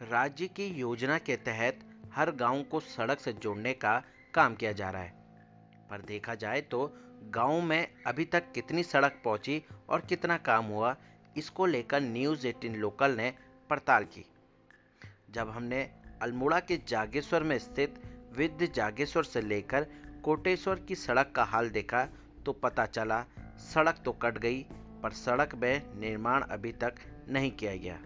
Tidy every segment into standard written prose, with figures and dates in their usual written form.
राज्य की योजना के तहत हर गांव को सड़क से जोड़ने का काम किया जा रहा है, पर देखा जाए तो गांव में अभी तक कितनी सड़क पहुंची और कितना काम हुआ, इसको लेकर न्यूज़ 18 लोकल ने पड़ताल की। जब हमने अल्मोड़ा के जागेश्वर में स्थित विद्य जागेश्वर से लेकर कोटेश्वर की सड़क का हाल देखा तो पता चला सड़क तो कट गई, पर सड़क में निर्माण अभी तक नहीं किया गया।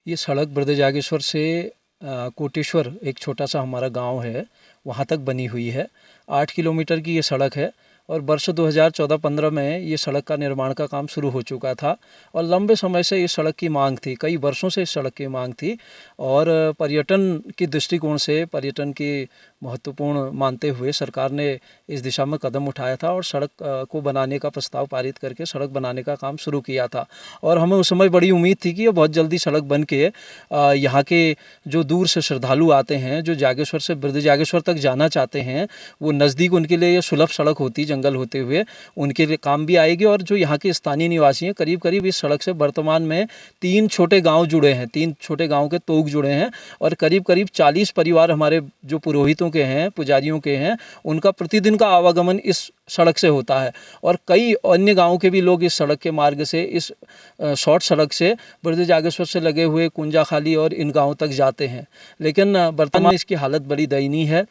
ये सड़क विद्य जागेश्वर से कोटेश्वर, एक छोटा सा हमारा गांव है, वहां तक बनी हुई है। 8 किलोमीटर की ये सड़क है और वर्ष 2014-15 में ये सड़क का निर्माण का काम शुरू हो चुका था और लंबे समय से इस सड़क की मांग थी, कई वर्षों से इस सड़क की मांग थी। और पर्यटन की दृष्टिकोण से, पर्यटन की महत्वपूर्ण मानते हुए सरकार ने इस दिशा में कदम उठाया था और सड़क को बनाने का प्रस्ताव पारित करके सड़क बनाने का काम शुरू किया था। और हमें उस समय बड़ी उम्मीद थी कि ये बहुत जल्दी सड़क बन के यहाँ के जो दूर से श्रद्धालु आते हैं, जो जागेश्वर से विद्य जागेश्वर तक जाना चाहते हैं, वो नज़दीक उनके लिए ये सुलभ सड़क होती, जंगल होते हुए उनके लिए काम भी आएगी। और जो यहाँ के स्थानीय निवासी हैं, करीब करीब इस सड़क से वर्तमान में 3 छोटे गांव जुड़े हैं, 3 छोटे गांव के तोग जुड़े हैं और करीब करीब 40 परिवार हमारे जो पुरोहितों के हैं, पुजारियों के हैं, उनका प्रतिदिन का आवागमन इस सड़क से होता है। और कई अन्य गांवों के भी लोग इस सड़क के मार्ग से, इस शॉर्ट सड़क से विद्य जागेश्वर से लगे हुए कुंजाखाली और इन गांवों तक जाते हैं। लेकिन वर्तमान में इसकी हालत बड़ी दयनीय है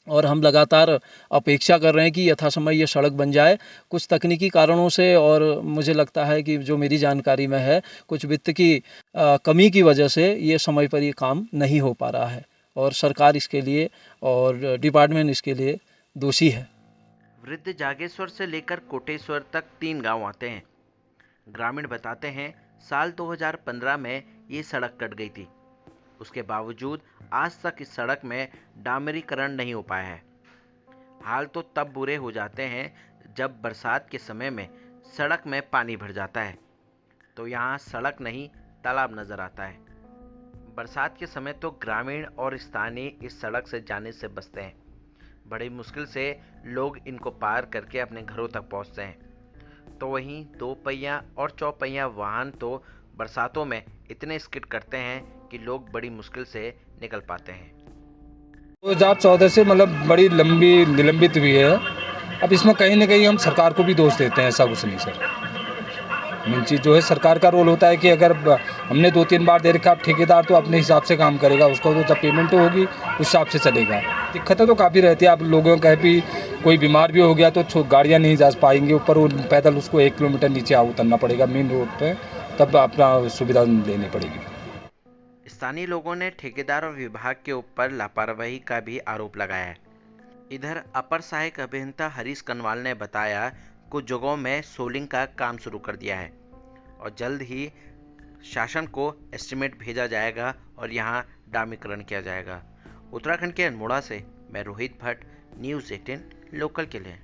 और हम लगातार अपेक्षा कर रहे हैं कि यथासमय ये सड़क बन जाए। कुछ तकनीकी कारणों से, और मुझे लगता है कि जो मेरी जानकारी में है, कुछ वित्त की कमी की वजह से ये समय पर ये काम नहीं हो पा रहा है और सरकार इसके लिए और डिपार्टमेंट इसके लिए दोषी है। वृद्ध जागेश्वर से लेकर कोटेश्वर तक 3 गांव आते हैं। ग्रामीण बताते हैं साल 2015 में ये सड़क कट गई थी, उसके बावजूद आज तक इस सड़क में डामरीकरण नहीं हो पाया है। हाल तो तब बुरे हो जाते हैं जब बरसात के समय में सड़क में पानी भर जाता है तो यहाँ सड़क नहीं, तालाब नजर आता है। बरसात के समय तो ग्रामीण और स्थानीय इस सड़क से जाने से बचते हैं। बड़ी मुश्किल से लोग इनको पार करके अपने घरों तक पहुँचते हैं। तो वहीं 2 पहिया और 4 पहिया वाहन तो बरसातों में इतने स्किड करते हैं कि लोग बड़ी मुश्किल से निकल पाते हैं। 2014 से मतलब बड़ी लंबी निलंबित हुई है। अब इसमें कहीं ना कहीं हम सरकार को भी दोष देते हैं, ऐसा कुछ नहीं सर। मेन चीज़ जो है सरकार का रोल होता है कि अगर हमने 2-3 बार दे रखा, अब ठेकेदार तो अपने हिसाब से काम करेगा, उसको तो जब पेमेंट तो होगी उस हिसाब से चलेगा। दिक्कतें तो काफ़ी रहती है। आप लोगों का है भी कोई बीमार भी हो गया तो गाड़ियाँ नहीं जा पाएंगी ऊपर, वो पैदल उसको 1 किलोमीटर नीचे उतरना पड़ेगा मेन रोड पर, तब अपना सुविधा लेनी पड़ेगी। स्थानीय लोगों ने ठेकेदार और विभाग के ऊपर लापरवाही का भी आरोप लगाया है। इधर अपर सहायक अभियंता हरीश कनवाल ने बताया कुछ जगहों में सोलिंग का काम शुरू कर दिया है और जल्द ही शासन को एस्टीमेट भेजा जाएगा और यहां डामरीकरण किया जाएगा। उत्तराखंड के अल्मोड़ा से मैं रोहित भट्ट, न्यूज़ 18 लोकल के लिए।